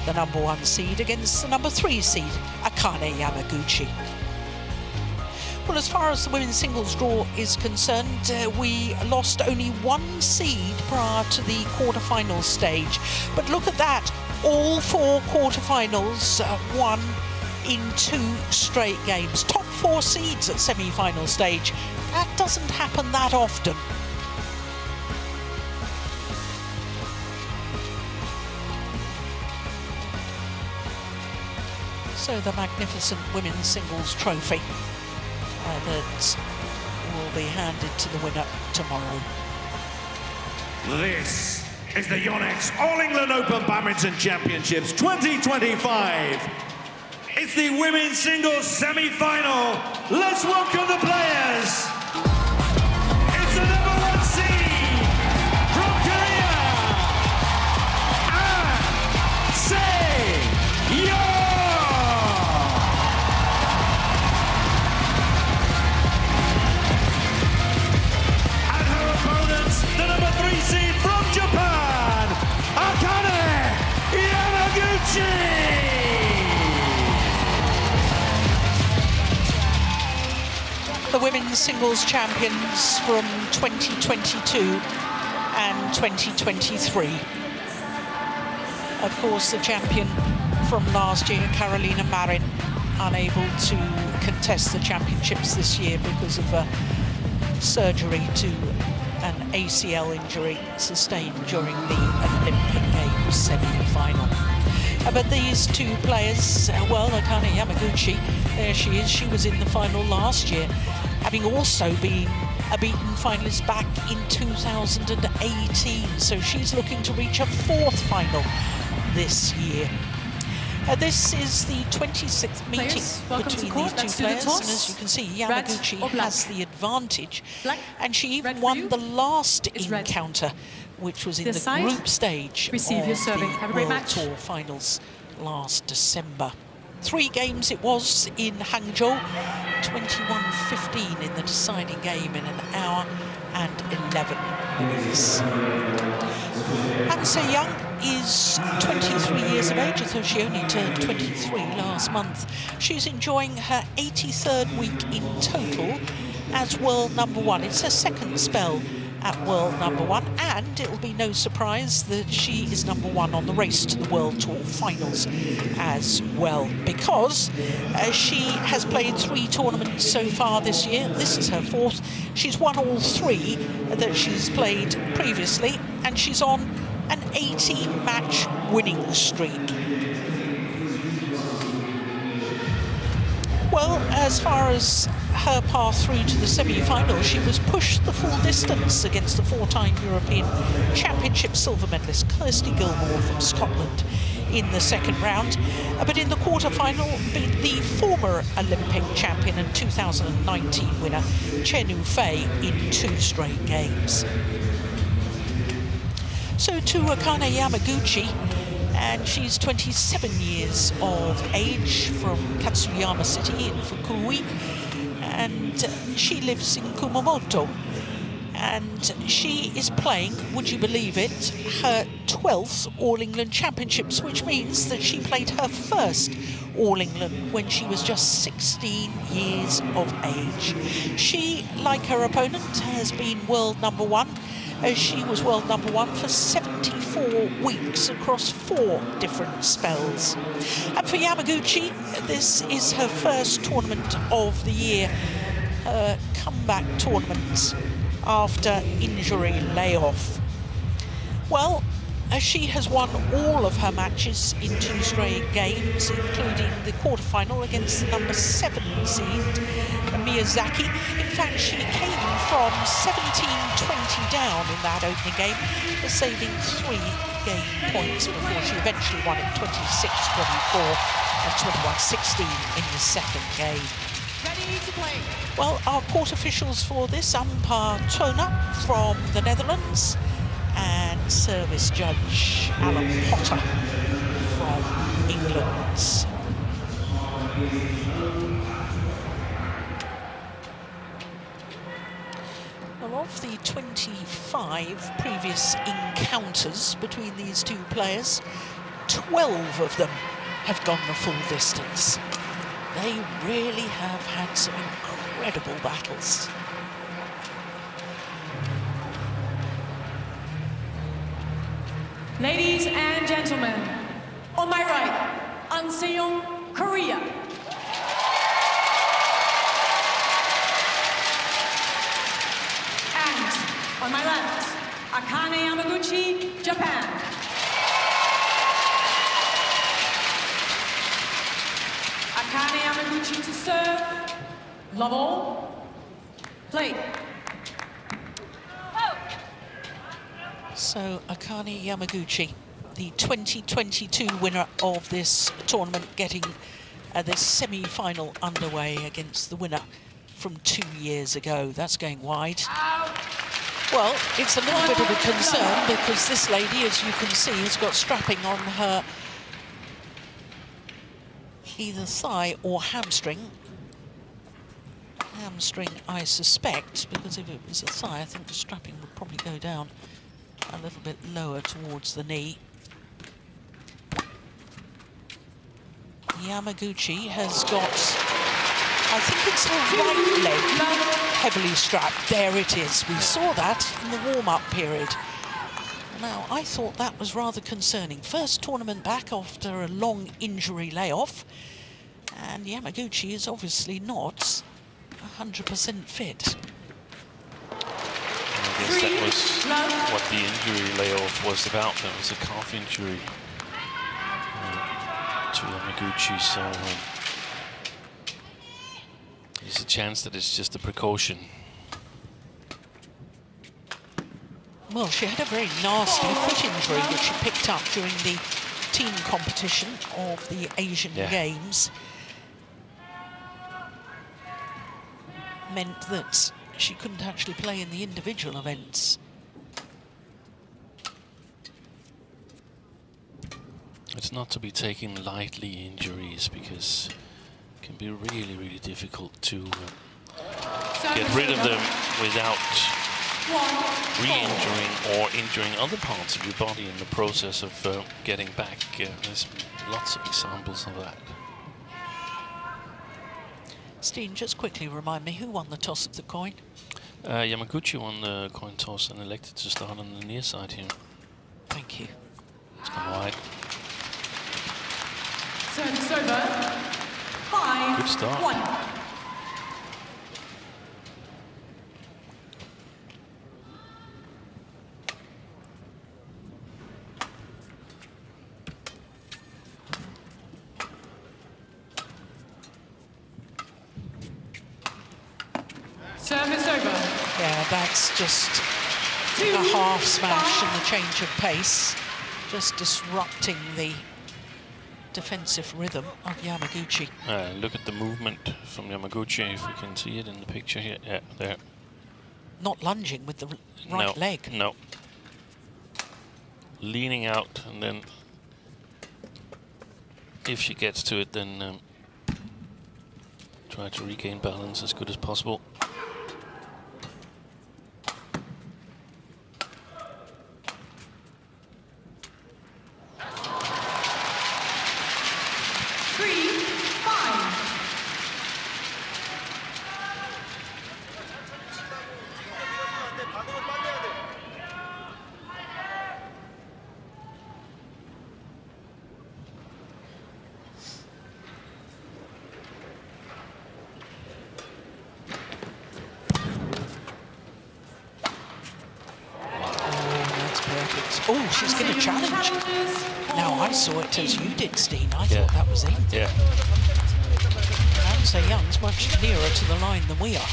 the #1 seed against the #3 seed, Akane Yamaguchi. Well, as far as the women's singles draw is concerned, we lost only 1 seed prior to the quarterfinal stage. But look at that, all 4 quarterfinals won in 2 straight games. Top 4 seeds at semi-final stage. That doesn't happen that often. So the magnificent women's singles trophy that will be handed to the winner tomorrow. This is the YONEX All England Open Badminton Championships 2025. It's the women's singles semi-final. Let's welcome the players. It's the #1 seed from Korea, Akane #3 seed from Japan, Akane Yamaguchi! The women's singles champions from 2022 and 2023. Of course, the champion from last year, Carolina Marin, unable to contest the championships this year because of a surgery to an ACL injury sustained during the Olympic Games semi-final. But these 2 players, well, Akane Yamaguchi, there she is. She was in the final last year, having also been a beaten finalist back in 2018. So she's looking to reach a 4th final this year. This is the 26th meeting between these 2 players, and as you can see, Yamaguchi has the advantage, and she even won the last encounter, which was in the group stage of the World Tour finals last December. 3 games it was in Hangzhou, 21-15 in the deciding game in 1 hour and 11 minutes. Han Se-young is 23 years of age, although she only turned 23 last month. She's enjoying her 83rd week in total as world #1. It's her 2nd spell at world #1, and it will be no surprise that she is #1 on the race to the World Tour finals as well, because she has played 3 tournaments so far this year. This is her 4th. She's won all 3 that she's played previously, and she's on an 18-match winning streak. Well, as far as her path through to the semi-final, she was pushed the full distance against the 4-time European Championship silver medalist Kirsty Gilmore from Scotland in the 2nd round, but in the quarter-final beat the former Olympic champion and 2019 winner Chen Yufei in 2 straight games. So to Akane Yamaguchi, and she's 27 years of age from Katsuyama City in Fukui, and she lives in Kumamoto. And she is playing, would you believe it, her 12th All England Championships, which means that she played her first All England when she was just 16 years of age. She, like her opponent, has been world #1, as she was world #1 for 74 weeks across 4 different spells. And for Yamaguchi, this is her first tournament of the year, her comeback tournament after injury layoff. Well, she has won all of her matches in 2 straight games, including the quarterfinal against the #7 seed, Miyazaki. In fact, she came from 17-20 down in that opening game, saving 3 game points before she eventually won it 26-24 and 21-16 in the 2nd game. Ready to play. Well, our court officials for this, umpire Tona from the Netherlands and service judge Alan Potter from England. Well, of the 25 previous encounters between these 2 players, 12 of them have gone the full distance. They really have had some incredible battles. Ladies and gentlemen, on my right, An Se-young, Korea. And on my left, Akane Yamaguchi, Japan. Akane Yamaguchi to serve. Love all. Play. So Akane Yamaguchi, the 2022 winner of this tournament, getting this semi-final underway against the winner from 2 years ago. That's going wide. Well, it's a little bit of a concern because this lady, as you can see, has got strapping on her either thigh or hamstring. Hamstring, I suspect, because if it was a thigh, I think the strapping would probably go down a little bit lower towards the knee. Yamaguchi has got, I think it's her right leg heavily strapped. There it is. We saw that in the warm-up period. Now, I thought that was rather concerning. First tournament back after a long injury layoff, and Yamaguchi is obviously not 100% fit. I guess that was what the injury layoff was about. That was a calf injury to Yamaguchi, so there's a chance that it's just a precaution. Well, she had a very nasty foot injury that she picked up during the team competition of the Asian Games. Meant that she couldn't actually play in the individual events. It's not to be taken lightly, injuries, because it can be really, really difficult to get rid of them without re-injuring or injuring other parts of your body in the process of getting back. There's lots of examples of that. Steen, just quickly remind me, who won the toss of the coin? Yamaguchi won the coin toss and elected to start on the near side here. Thank you. It's gone wide. Service over. 5-1. Good start. Service over. Yeah, that's just a half smash and a change of pace, just disrupting the defensive rhythm of Yamaguchi. Look at the movement from Yamaguchi, if we can see it in the picture here. Yeah, there. Not lunging with the right leg. No. Leaning out, and then if she gets to it, then try to regain balance as good as possible. Oh, she's going to challenge. Now, I saw it as you did, Steen. I thought that was in. Yeah. An Se-young's much nearer to the line than we are.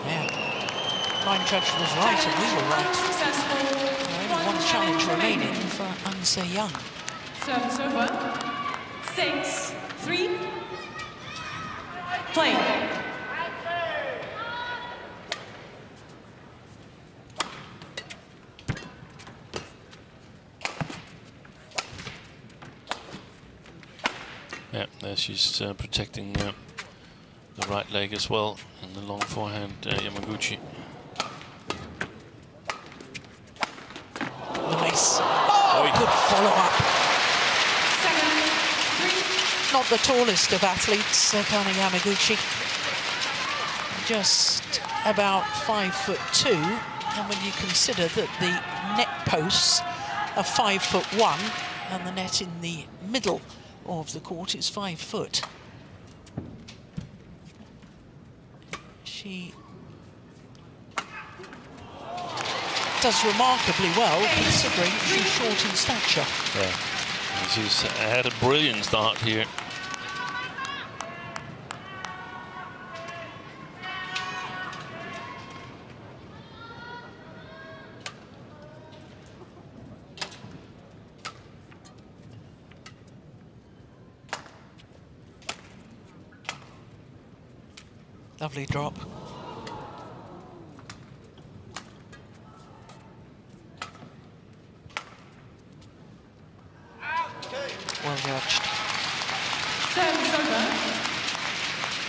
Yeah. Line judge was right and we were right. Only one challenge remaining for An Se-young. Service over. 6-3. Play. Yeah, there she's protecting the the right leg as well, and the long forehand, Yamaguchi. Nice. Oh, good follow-up. 7-3. Not the tallest of athletes, Akane Yamaguchi. Just about 5'2", and when you consider that the net posts are 5'1", and the net in the middle of the court is 5 foot. She does remarkably well, considering she's short in stature. Yeah, she's had a brilliant start here. Lovely drop. Well judged. Service over.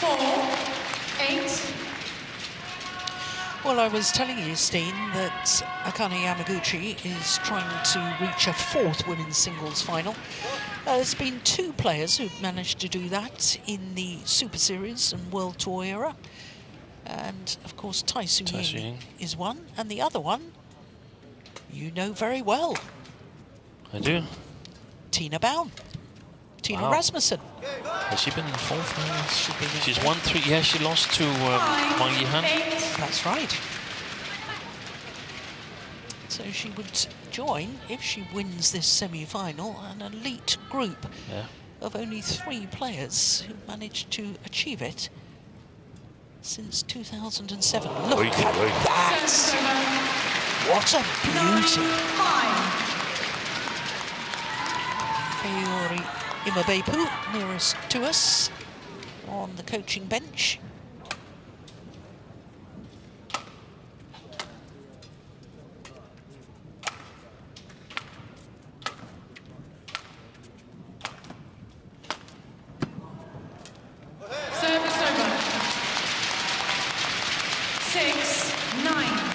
4-8. Well, I was telling you, Steen, that Akane Yamaguchi is trying to reach a 4th women's singles final. There's been 2 players who've managed to do that in the Super Series and World Tour era. And, of course, Tai Su-Ying is one. And the other one, you know very well. I do. Tina Baum. Tina Wow. Rasmussen. Has she been in 4 finals? She's won 3. Yeah, she lost to Wang Yihan. 8. That's right. So she would join, if she wins this semi-final, an elite group of only 3 players who managed to achieve it since 2007. Look Oi, at oi. that! What a beauty! 9-5. Kaori Imabepu, nearest to us, on the coaching bench. Service over. 6-9.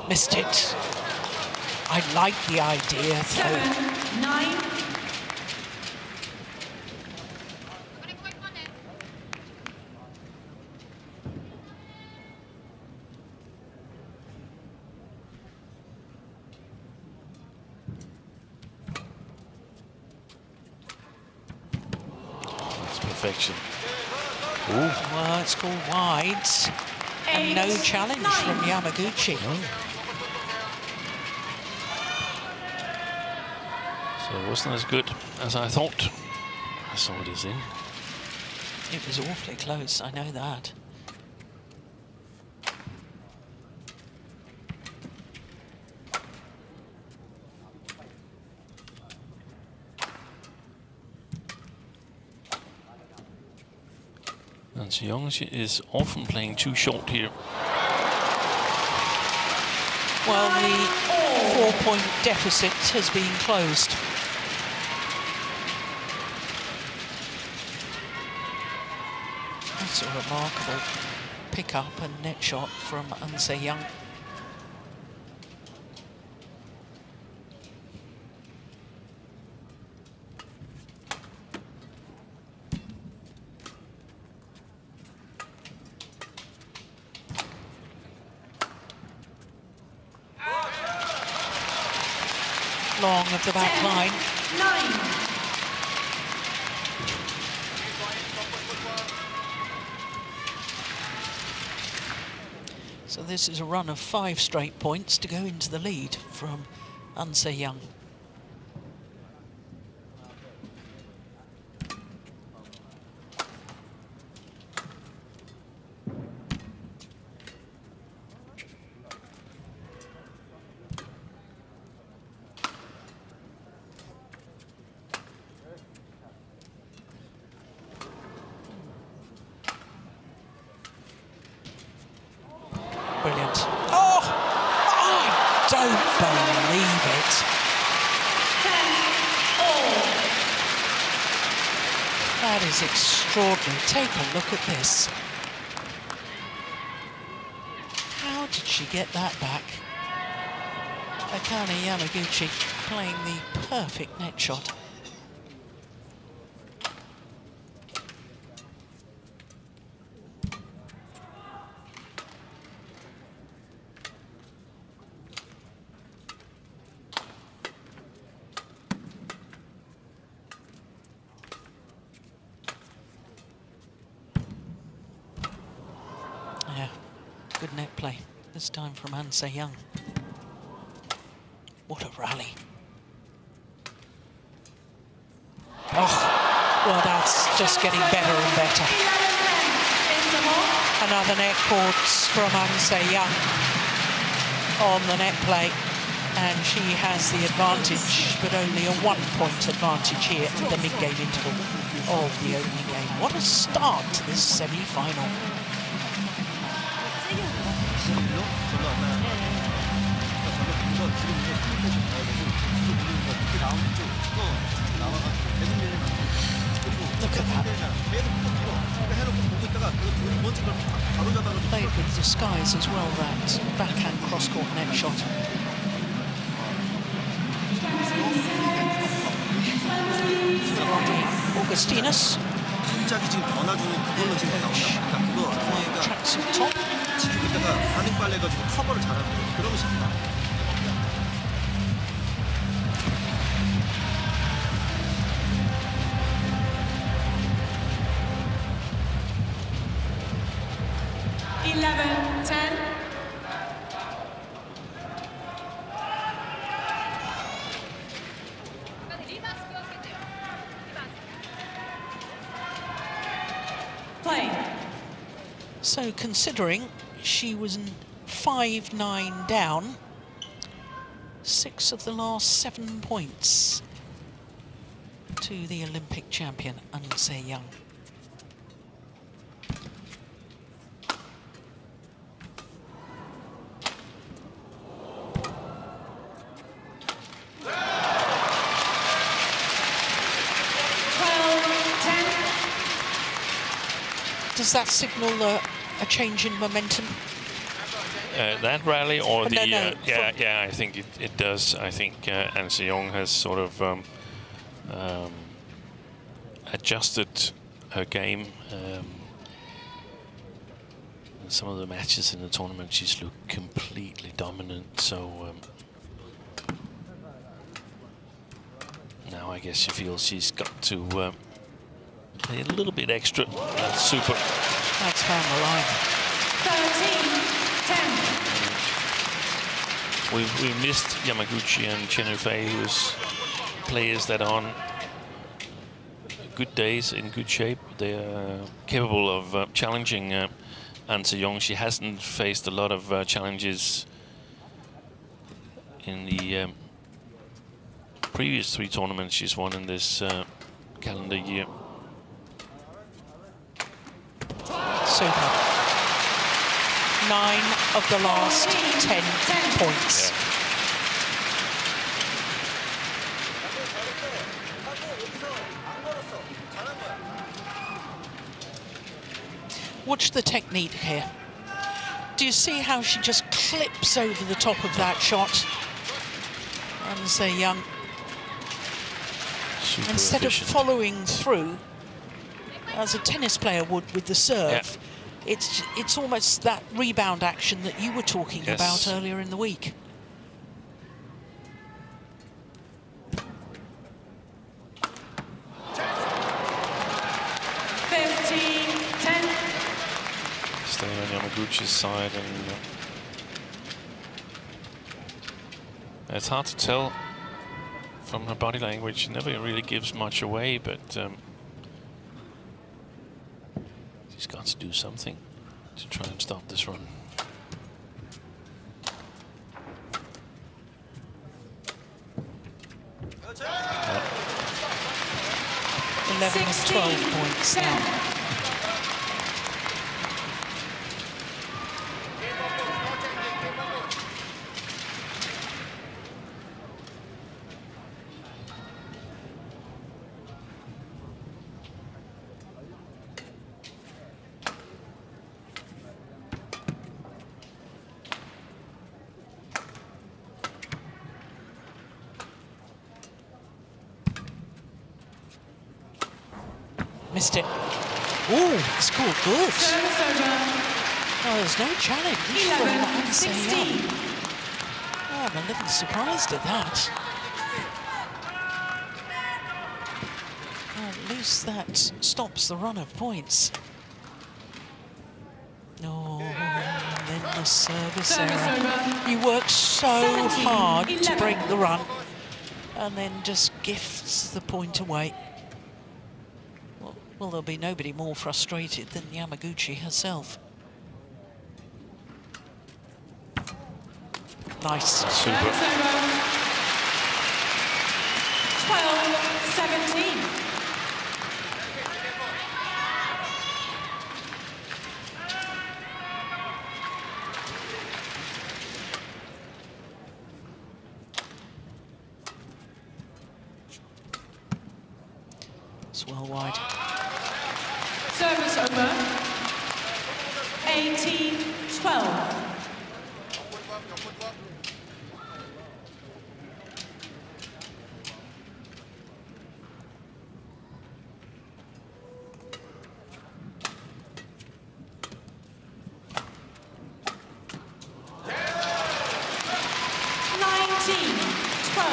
Missed it. I like the idea, though. 7-9. That's perfection. Ooh. Well, it's called wide. And no challenge from Yamaguchi. So it wasn't as good as I thought. I saw it as in. It was awfully close, I know that. And Young is often playing too short here. Well, the 4-point deficit has been closed. That's a remarkable pick-up and net shot from An Young. Long of the back line. 9. So this is a run of 5 straight points to go into the lead from An Young. Brilliant. Oh, I don't believe it. 10-all. That is extraordinary. Take a look at this. How did she get that back? Akane Yamaguchi playing the perfect net shot. Yeah, good net play, this time from An Se-young. What a rally. Oh, well, that's just getting better and better. Another net courts from An Se-young on the net play. And she has the advantage, but only a 1-point advantage here at the mid-game interval of the opening game. What a start to this semi-final. Look at that. Played with disguise as well, that backhand cross-court net shot. Augustinus. Tracksuit top. So considering she was 5-9 down, 6 of the last 7 points to the Olympic champion, An Se-young. Does that signal a change in momentum? That rally or the... No, yeah, I think it does. I think An Se-young has sort of adjusted her game. In some of the matches in the tournament, she's looked completely dominant. So now I guess she feels she's got to play a little bit extra. That's super. That's found the line. 13-10. We missed Yamaguchi and Chen Yufei, who's players that are on good days, in good shape. They are capable of challenging An Se-young. She hasn't faced a lot of challenges in the previous 3 tournaments she's won in this calendar year. Super. 9 of the last 10 points. Yeah. Watch the technique here. Do you see how she just clips over the top of that shot? An Se-young, instead of following through as a tennis player would with the serve, it's almost that rebound action that you were talking about earlier in the week. Staying on Yamaguchi's side, and it's hard to tell from her body language. She never really gives much away, but she's got to do something to try and stop this run. Yeah. 11 of 12 points now. Missed it. Oh, scored good. Service over. Oh, there's no challenge from 11-16. Oh, I'm a little surprised at that. Well, at least that stops the run of points. Oh, and then the service error. You work so hard to break the run, and then just gifts the point away. Well, there'll be nobody more frustrated than Yamaguchi herself. Nice. Super. 12-17. It's well wide. Service over. 18-12.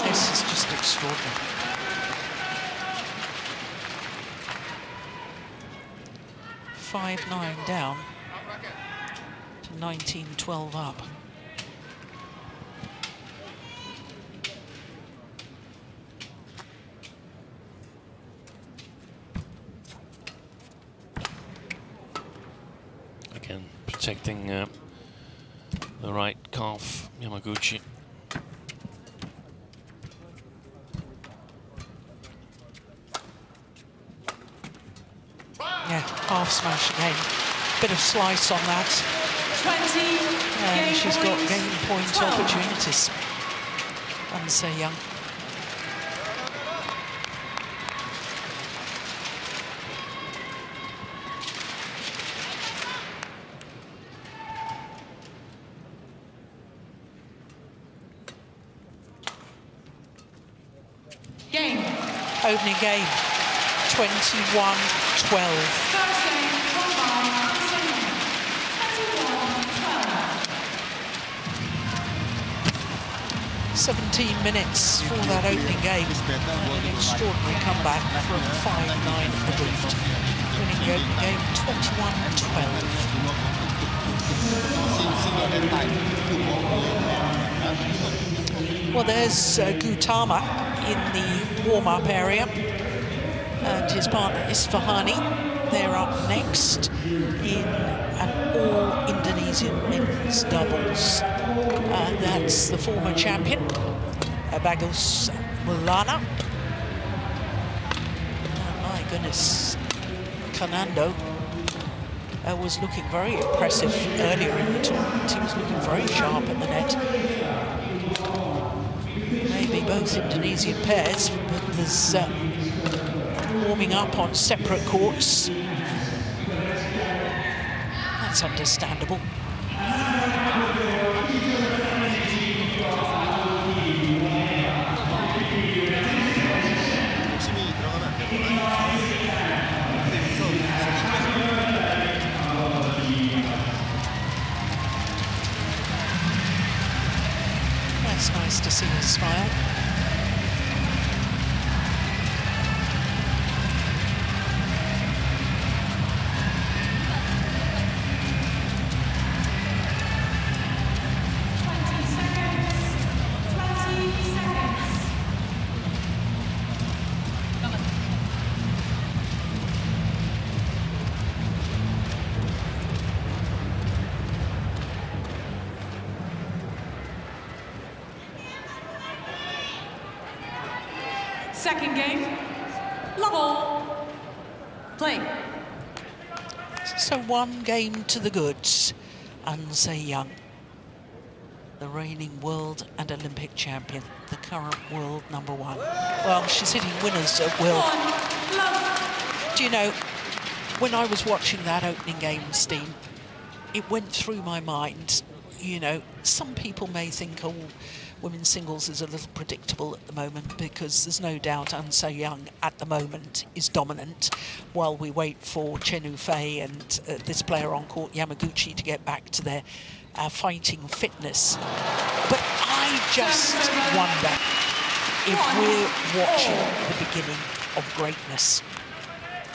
This is just extraordinary. $5-9 down to 19-12 up. Again, protecting the right calf, Yamaguchi. Yeah, half smash again. Bit of slice on that. 20. And she's got game point 12. opportunities. An Young. Game. Opening game, 21-12. First game, won by Sudirman. 21-12. 17 minutes for that opening game. An extraordinary comeback from 5-9 adrift. Winning the opening game 21-12. Well, there's Gautama in the warm-up area, and his partner Isfahani. They're up next in an all-Indonesian men's doubles. That's the former champion, Bagus Mulana. Oh, my goodness, Kanando was looking very impressive earlier in the tournament. He was looking very sharp at the net. Maybe both Indonesian pairs, but there's warming up on separate courts. That's understandable. That's nice to see her smile. Second game, level, play. So one game to the goods. An Young, the reigning world and Olympic champion, the current world #1. Well, she's hitting winners at will. Do you know, when I was watching that opening game, Steen, it went through my mind, you know, some people may think, oh, women's singles is a little predictable at the moment, because there's no doubt An Se-young at the moment is dominant, while we wait for Chen Yufei and this player on court, Yamaguchi, to get back to their fighting fitness. But I just wonder if we're watching the beginning of greatness.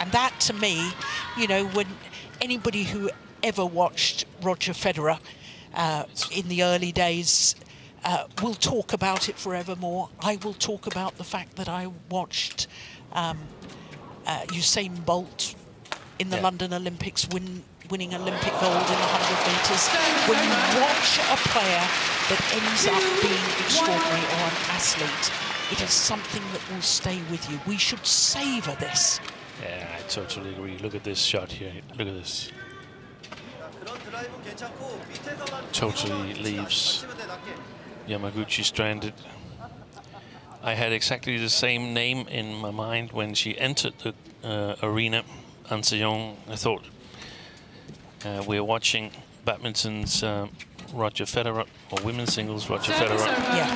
And that, to me, you know, when anybody who ever watched Roger Federer in the early days will talk about it forevermore. I will talk about the fact that I watched Usain Bolt in the London Olympics winning Olympic gold in 100 metres. When you watch a player that ends up being extraordinary, or an athlete, it is something that will stay with you. We should savour this. Yeah, I totally agree. Look at this shot here. Look at this. Totally leaves Yamaguchi stranded. I had exactly the same name in my mind when she entered the arena, An Se-young. I thought we're watching badminton's Roger Federer, or women's singles Roger Federer. Yeah.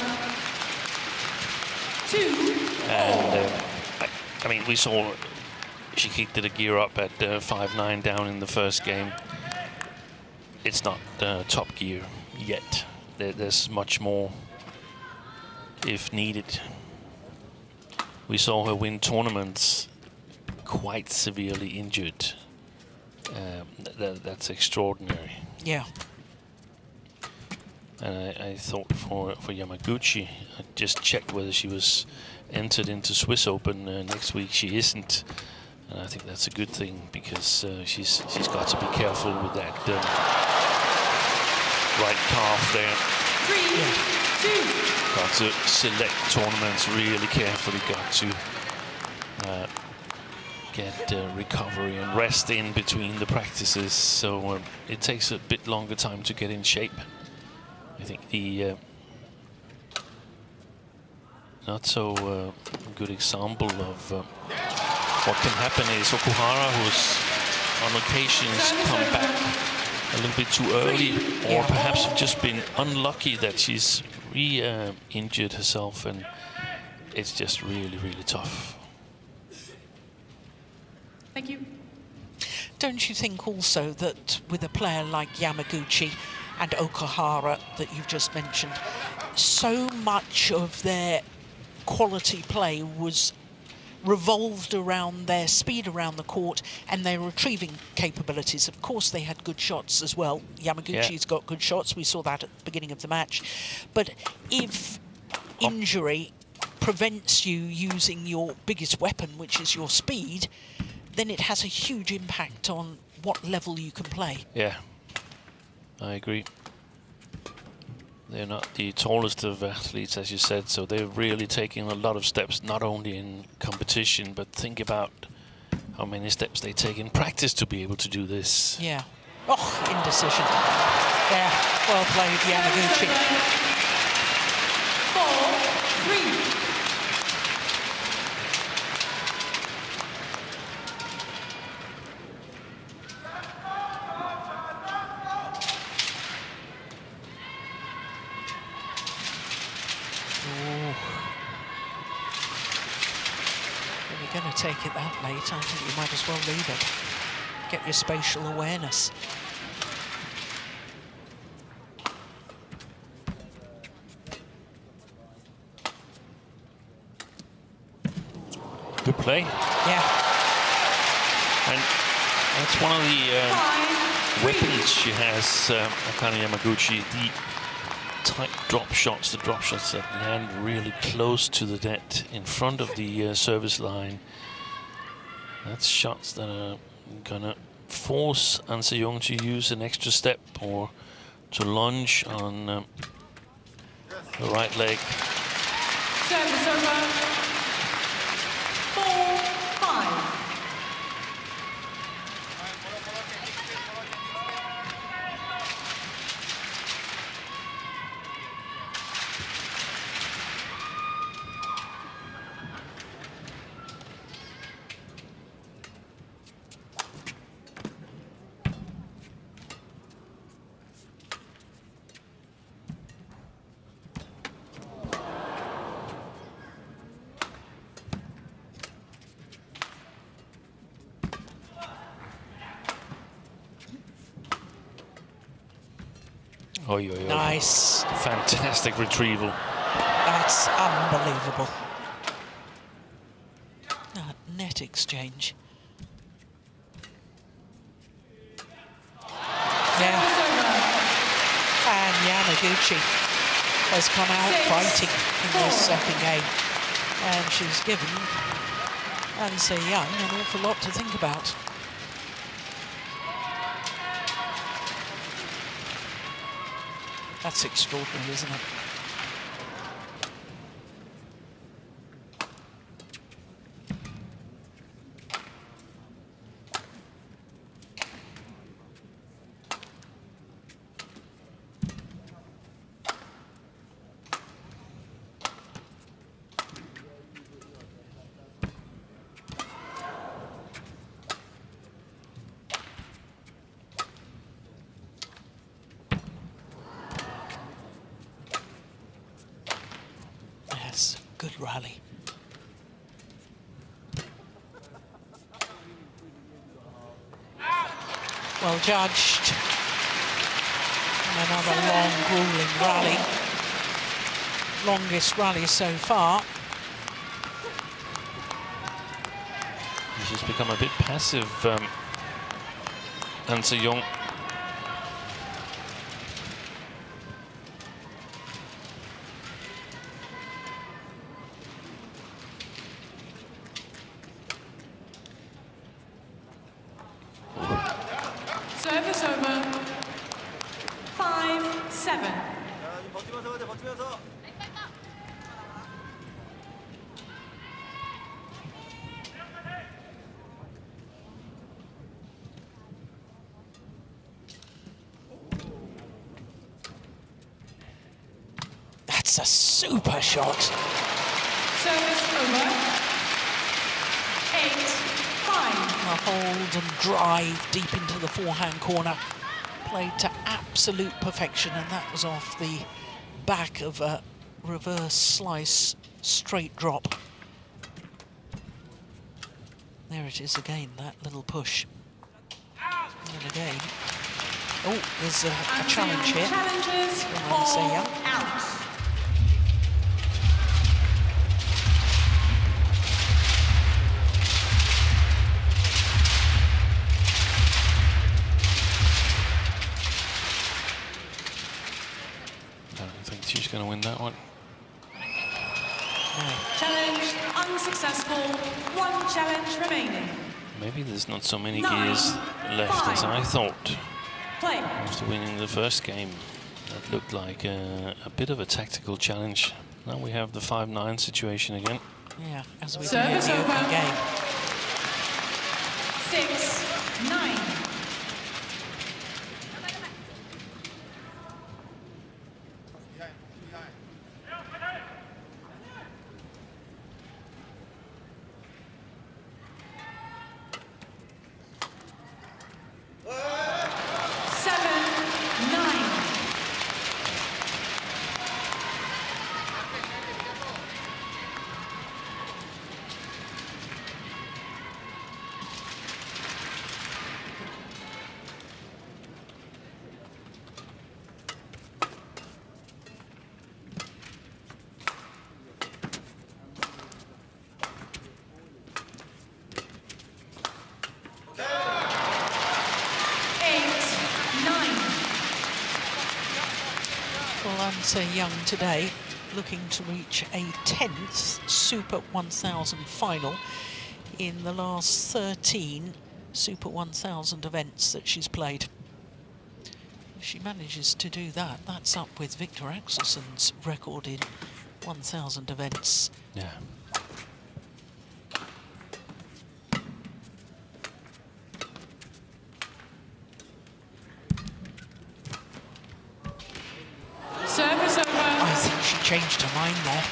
And I mean, we saw she kicked it a gear up at 5-9 down in the first game. It's not top gear yet. There's much more if needed. We saw her win tournaments quite severely injured. That's extraordinary. Yeah. And I thought for Yamaguchi, I just checked whether she was entered into Swiss Open next week. She isn't, and I think that's a good thing, because she's got to be careful with that right calf there. 3, 2. Got to select tournaments really carefully. Got to get recovery and rest in between the practices. So it takes a bit longer time to get in shape. I think the not so good example of what can happen is Okuhara, who's on occasions come back a little bit too early, or perhaps just been unlucky that she's re-injured herself, and it's just really, really tough. Thank you. Don't you think also that with a player like Yamaguchi and Okuhara that you've just mentioned, so much of their quality play was revolved around their speed around the court and their retrieving capabilities? Of course, they had good shots as well. Yamaguchi's got good shots. We saw that at the beginning of the match. But if injury prevents you using your biggest weapon, which is your speed, then it has a huge impact on what level you can play. Yeah, I agree. They're not the tallest of athletes, as you said, so they're really taking a lot of steps, not only in competition, but think about how many steps they take in practice to be able to do this. Yeah. Oh, indecision. Yeah, well played, Yamaguchi. 4-3. Going to take it that late, I think you might as well leave it. Get your spatial awareness. Good play. Yeah. And that's one of the weapons she has, Akane Yamaguchi, the tight drop shots, the drop shots that land really close to the net in front of the service line. That's shots that are gonna force An Se-young to use an extra step or to lunge on the right leg. Service over. 4-5. Oi, oi, oi. Nice. Fantastic retrieval. That's unbelievable. That net exchange. Yeah. And Yamaguchi has come out fighting in this second game. And she's given Ansei Young an awful lot to think about. That's extraordinary, isn't it? Yes, good rally. Well judged. And another long, grueling rally. Longest rally so far. She's become a bit passive, Ansei Young. Service over. 5-7. That's a super shot. Service over. 8-5. A hold and drive deep into the forehand corner. Played to absolute perfection, and that was off the back of a reverse slice straight drop. There it is again, that little push. And again, oh, there's a challenge here. Challenges From Ansei all Young. out. I don't think she's going to win that one. Challenge unsuccessful. One challenge remaining. Maybe there's not so many 9, gears left as 5. I thought. Play. After winning the first game, that looked like a bit of a tactical challenge. Now we have the 5-9 situation again. Yeah, as we do in Service the over. opening game. 6-9. Ansei Young today looking to reach a 10th Super 1000 final in the last 13 Super 1000 events that she's played. If she manages to do that, that's up with Victor Axelson's record in 1000 events. Yeah. Service over. I think she changed her mind there.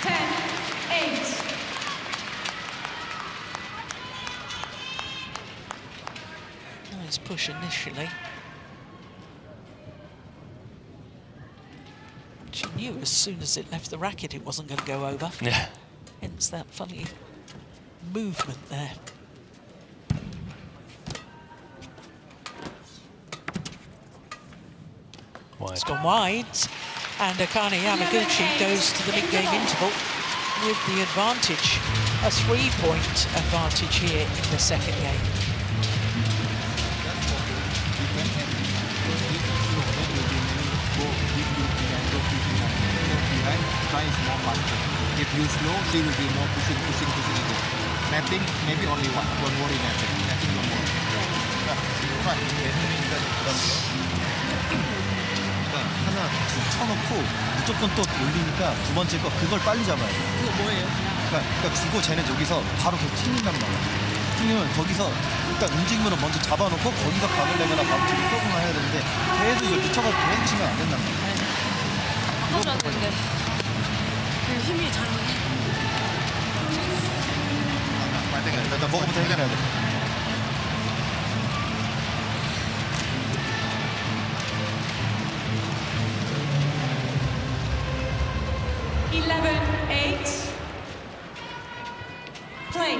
10-8. Nice push initially. She knew as soon as it left the racket it wasn't going to go over. Yeah. Hence that funny movement there. It's gone wide, and Akane Yamaguchi goes to the mid-game interval with the advantage, a 3-point advantage here in the second game. If you slow, she will be more pushing again. Netting, maybe only one more in netting. Netting no more. 그러니까 하나 쳐놓고 무조건 또 올리니까 두 번째 거 그걸 빨리 잡아야 돼. 그거 뭐예요? 그러니까 주고 쟤는 저기서 바로 계속 튕긴단 말이야. 튕기면 거기서 일단 움직임으로 먼저 잡아놓고 거기서 각을 내거나 바로 뒤로 쏘거나 해야 되는데 계속 이걸 미쳐가지고 계속 치면 안 된단 말이야. 바꿔줬는데 그 힘이 잘 안 돼. 일단 먹어부터 해결해야 돼. Play.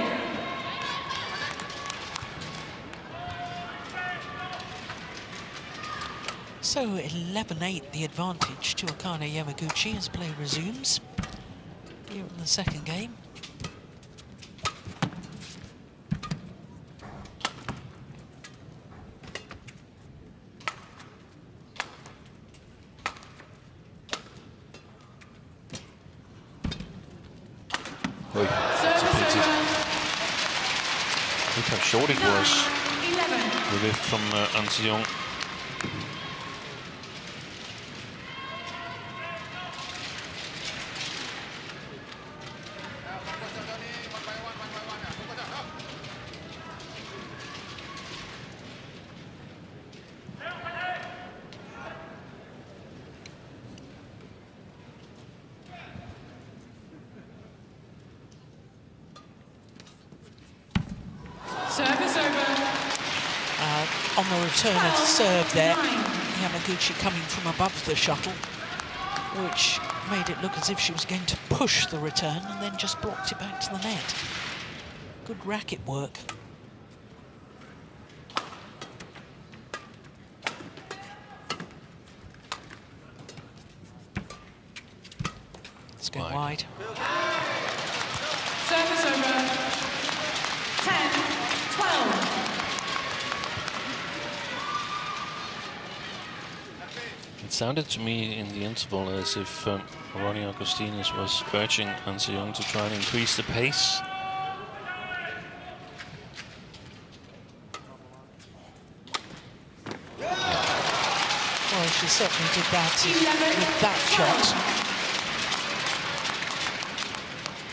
So 11-8 the advantage to Akane Yamaguchi as play resumes here in the second game. Look how short it was. The lift from An Se-young. Service over. On the return of the serve there, Yamaguchi coming from above the shuttle, which made it look as if she was going to push the return and then just blocked it back to the net. Good racket work. It's going wide. Service over. 10-12. It sounded to me in the interval as if Ronnie Augustinus was urging An Se-young to try and increase the pace. Well, she certainly did that with that shot.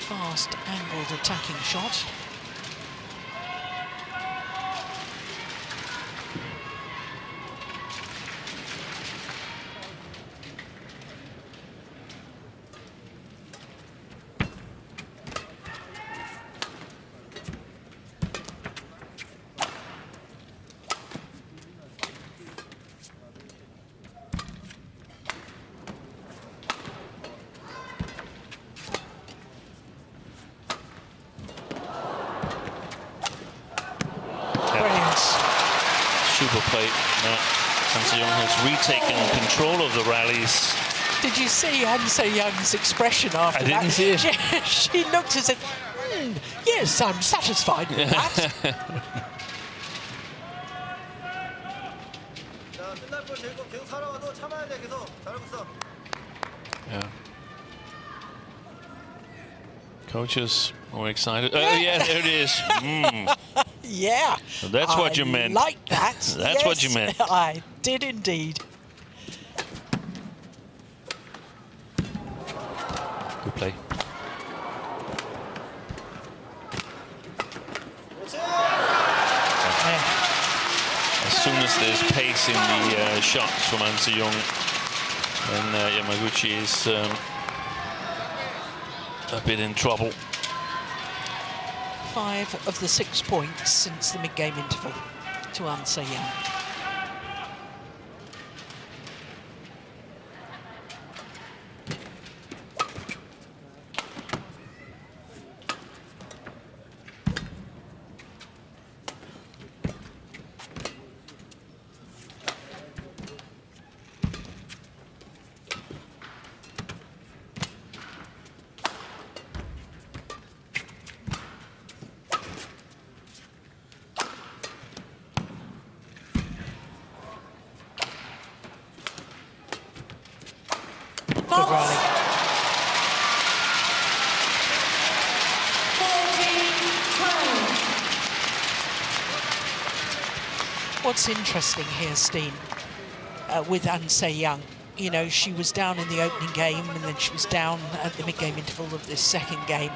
Fast angled attacking shot. Super play. An Se-young has retaken control of the rallies. Did you see An Se-young's expression after that? I didn't see it. She looked as if, yes, I'm satisfied with that. Yeah. Coaches more excited. Oh, yeah, there it is. Yeah. So that's what you meant. Like that. That's what you meant. I did indeed. Good play. As soon as there's pace in the shots from An Se-young, then Yamaguchi is a bit in trouble. 5 of the 6 points since the mid-game interval to An Se-young. good rally. 14-12. What's interesting here, Steen, with An Se-young, you know, she was down in the opening game and then she was down at the mid-game interval of this second game.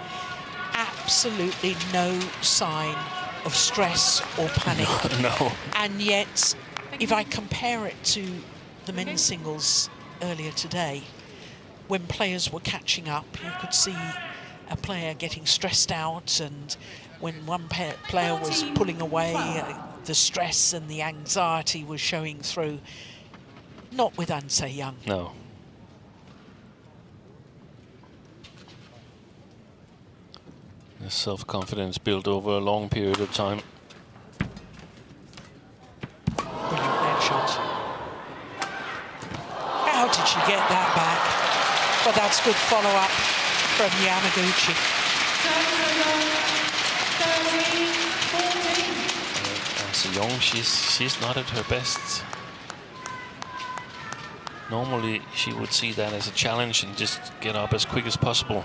Absolutely no sign of stress or panic. No. And yet, if I compare it to the men's singles earlier today, when players were catching up, you could see a player getting stressed out, and when one player was pulling away, the stress and the anxiety was showing through. Not with An Se-young. No. The self-confidence built over a long period of time. Brilliant net shot. How did she get that back? But that's good follow-up from Yamaguchi. 13-14. An Se-young, she's not at her best. Normally, she would see that as a challenge and just get up as quick as possible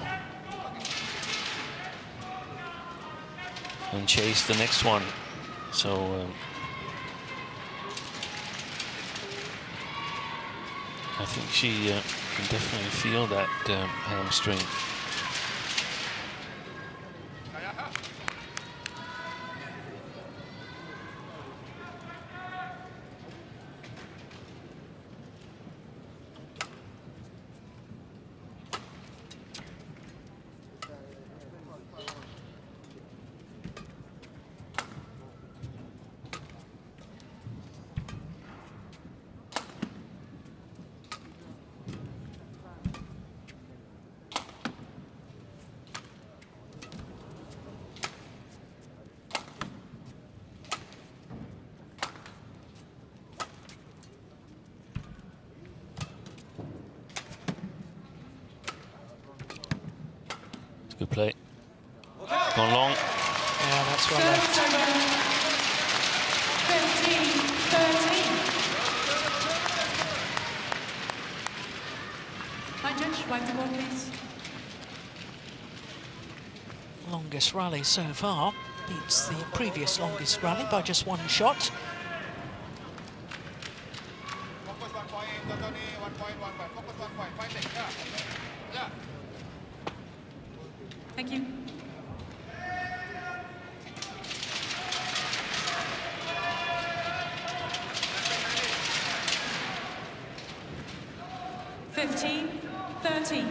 and chase the next one. So I think she can definitely feel that hamstring. Good play. Gone long. Yeah, that's well left. 15-13. Hi, Judge. Wipe the board, please. Longest rally so far. Beats the previous longest rally by just one shot. Thank you. $15, 13.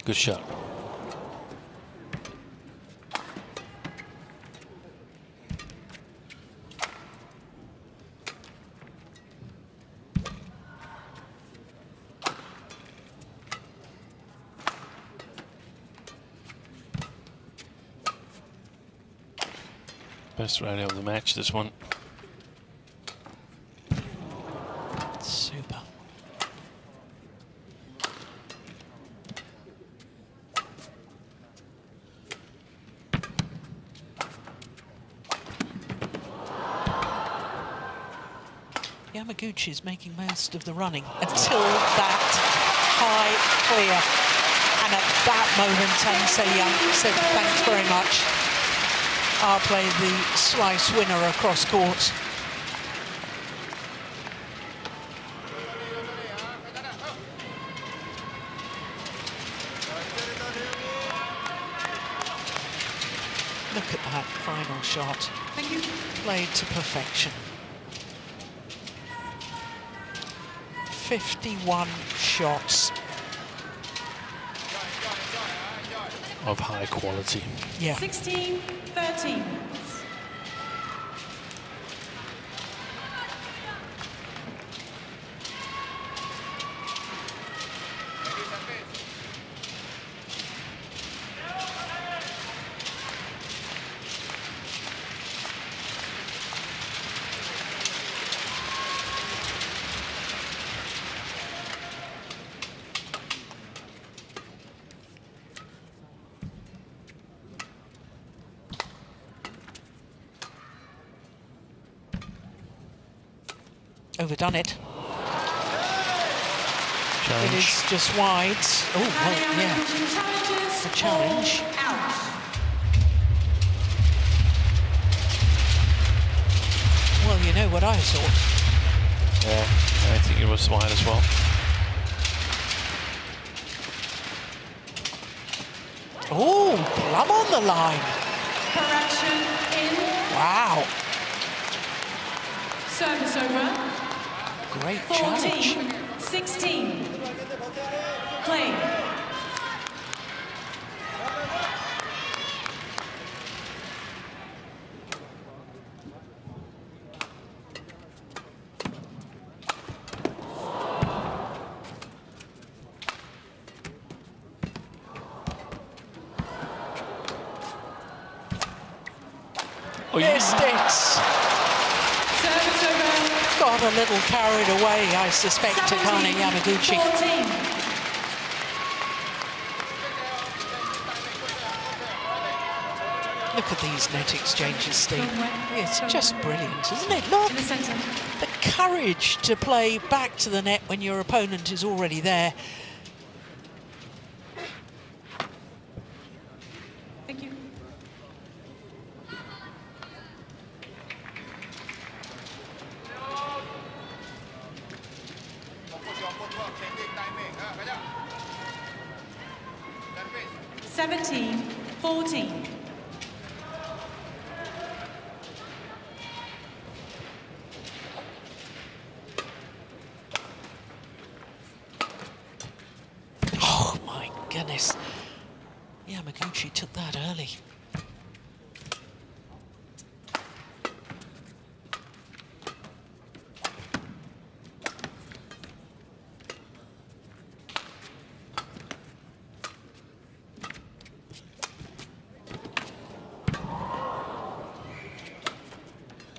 Good shot. Best rally of the match, this one. Super. Yamaguchi is making most of the running until that high clear. And at that moment, An Se-young said, thanks very much. I'll play the slice winner across court. Look at that final shot. Thank you. Played to perfection. 51 shots. Of high quality. Yeah. 16, 13. Overdone it. Challenge. It is just wide. Oh, well, yeah. The challenge. Well, you know what I thought. Yeah, I think it was wide as well. Oh, plumb on the line. Correction in. Wow. Service over. Great challenge. 14-16. Play. Missed it. Service over. Got a little carried away, I suspect, Akane Yamaguchi. 14. Look at these net exchanges, Steve. It's just brilliant, isn't it? Look, In the centre. the courage to play back to the net when your opponent is already there. Thank you. Seventeen, 14. Oh, my goodness. Yamaguchi took that early.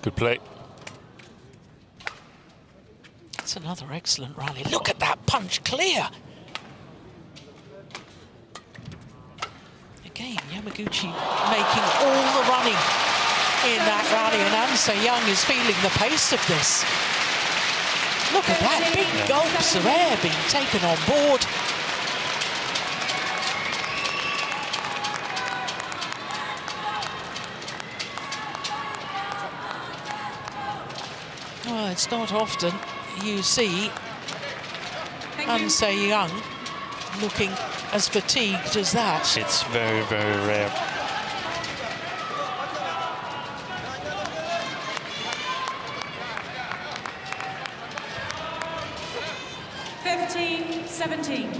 Good play. It's another excellent rally. Look at that punch clear. Again, Yamaguchi making all the running in that rally, and Anse Young is feeling the pace of this. Look at that, big gulps of air being taken on board. Well, it's not often you see Anse Young looking as fatigued as that. It's very, very rare. Fifteen, 17.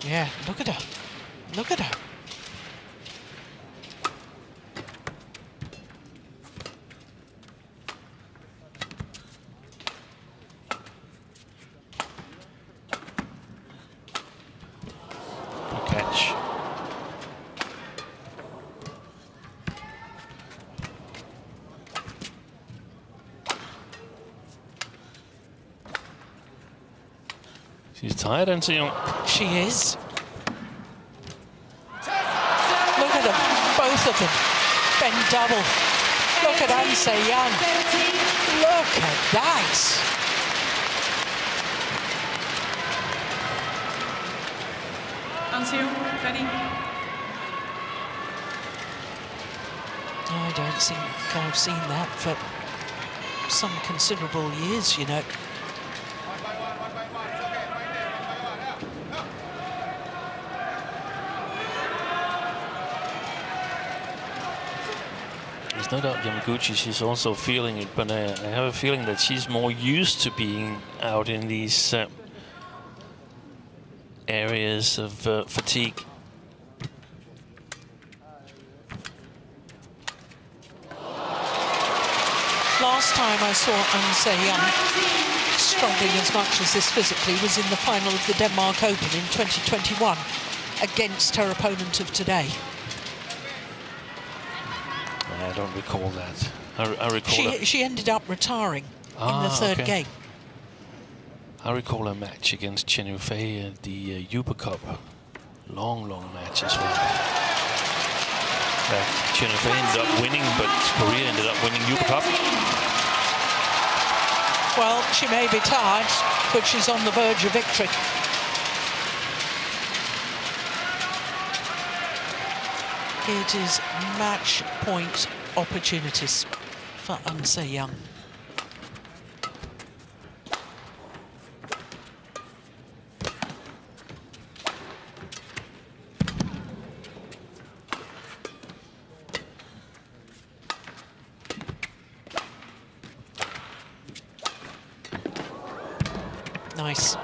Yeah, look at her. Look at her. Good catch. She's tired, Anse Young. She is. Look at them, both of them. Bend double. Look at Anse Young. 15. Look at that. Anseung, ready? I don't think I've seen that for some considerable years, you know. There's no doubt Yamaguchi, she's also feeling it, but I have a feeling that she's more used to being out in these areas of fatigue. Last time I saw Anse Young struggling as much as this physically was in the final of the Denmark Open in 2021 against her opponent of today. I don't recall that. I recall She ended up retiring in the third game. I recall a match against Chen Yufei at the Uber Cup. Long match as well. Chen Fei ended up winning, but Korea ended up winning Yuba Cup. Well, she may be tired, but she's on the verge of victory. It is match point opportunities for An Se-young. Nice.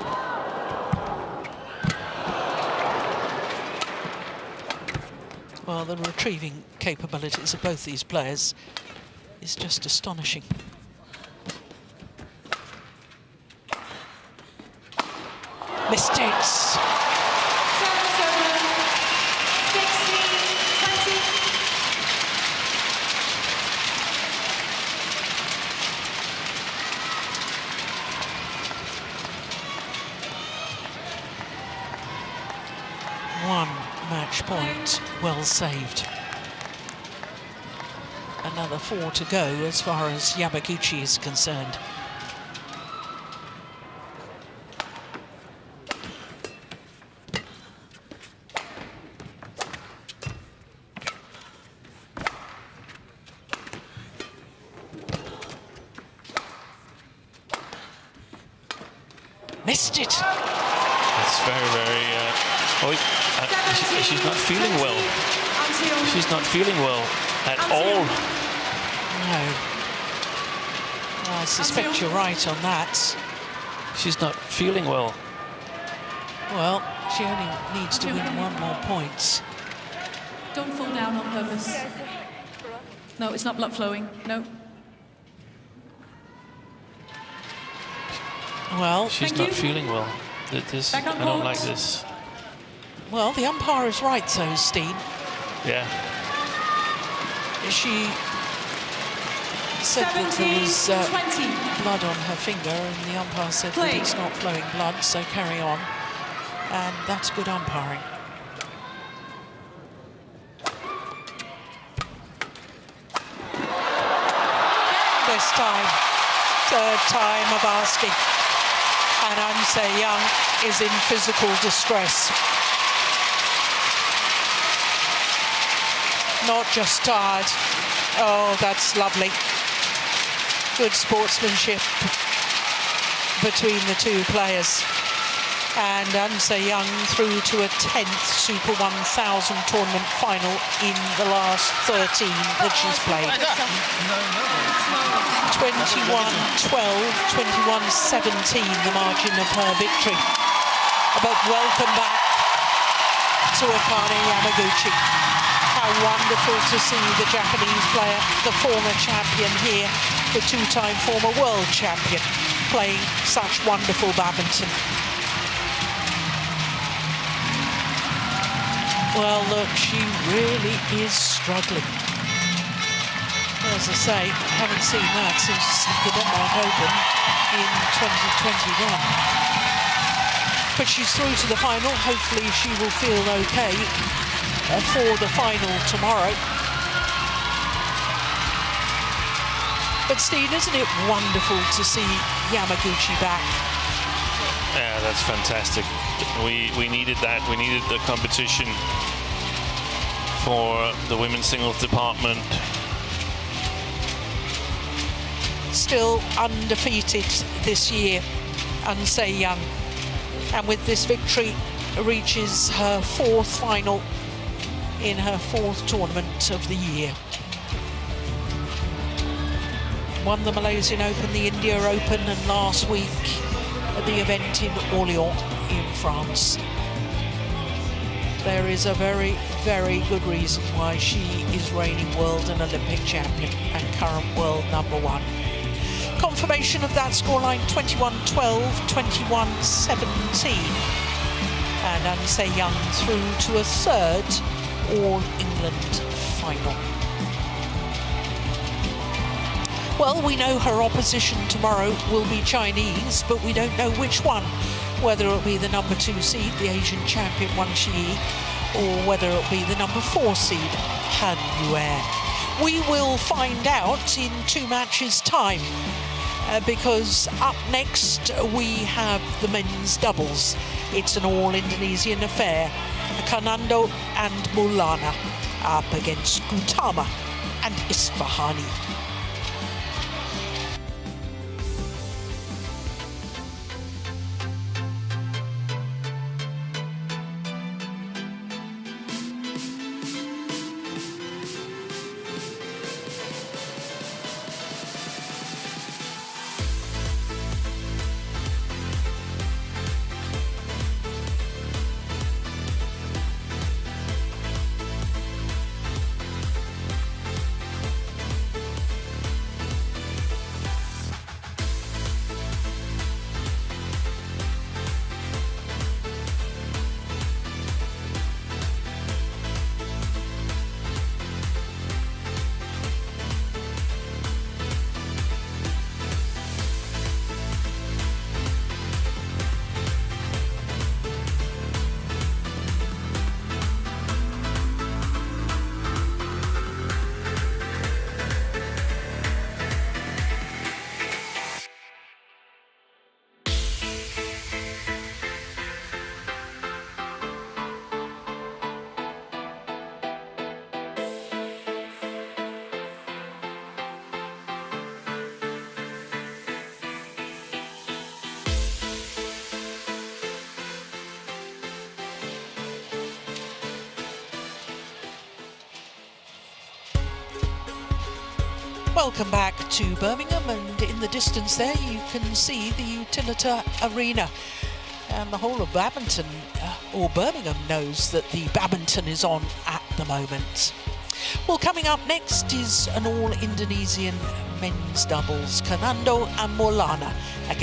Well, the retrieving capabilities of both these players is just astonishing. Missed it. 1 match point, well saved. Another 4 to go as far as Yamaguchi is concerned. Missed it. It's very, she's not feeling well. She's not feeling well at all. No. Well, I suspect you're right on that. She's not feeling well. Well, she only needs to win 1 more point. Don't fall down on purpose. No, it's not blood flowing. No. Well, she's not feeling well. This, I don't like this. Well, the umpire is right, though, Steen. Yeah. She said that there was blood on her finger, and the umpire said that it's not flowing blood, so carry on. And that's good umpiring. This time, 3rd time of asking. And An Se-young is in physical distress. Not just tired. Oh, that's lovely. Good sportsmanship between the 2 players. And An Se-young through to a 10th Super 1000 tournament final in the last 13 that she's played. 21-12, 21-17, the margin of her victory. But welcome back to Akane Yamaguchi. How wonderful to see the Japanese player, the former champion here, the 2-time former world champion, playing such wonderful badminton. Well, look, she really is struggling. As I say, haven't seen that since the Denmark Open in 2021. But she's through to the final. Hopefully she will feel okay for the final tomorrow. But Steen, isn't it wonderful to see Yamaguchi back? Yeah, that's fantastic. We needed that. We needed the competition for the women's singles department. Still undefeated this year, An Se-young, and with this victory reaches her 4th final in her 4th tournament of the year. Won the Malaysian Open, the India Open, and last week at the event in Orléans in France. There is a very, very good reason why she is reigning world and Olympic champion and current world #1. Confirmation of that scoreline, 21-12, 21-17. And An Se-young through to a 3rd All-England final. Well, we know her opposition tomorrow will be Chinese, but we don't know which one. Whether it'll be the #2 seed, the Asian champion Wang Xi, or whether it'll be the #4 seed, Hanwue? We will find out in 2 matches' time, because up next we have the men's doubles. It's an all-Indonesian affair. Kanando and Maulana up against Gautama and Isfahani. Welcome back to Birmingham, and in the distance there you can see the Utilita Arena. And the whole of Badminton, or Birmingham, knows that the badminton is on at the moment. Well, coming up next is an all-Indonesian men's doubles. Kanando and Maulana against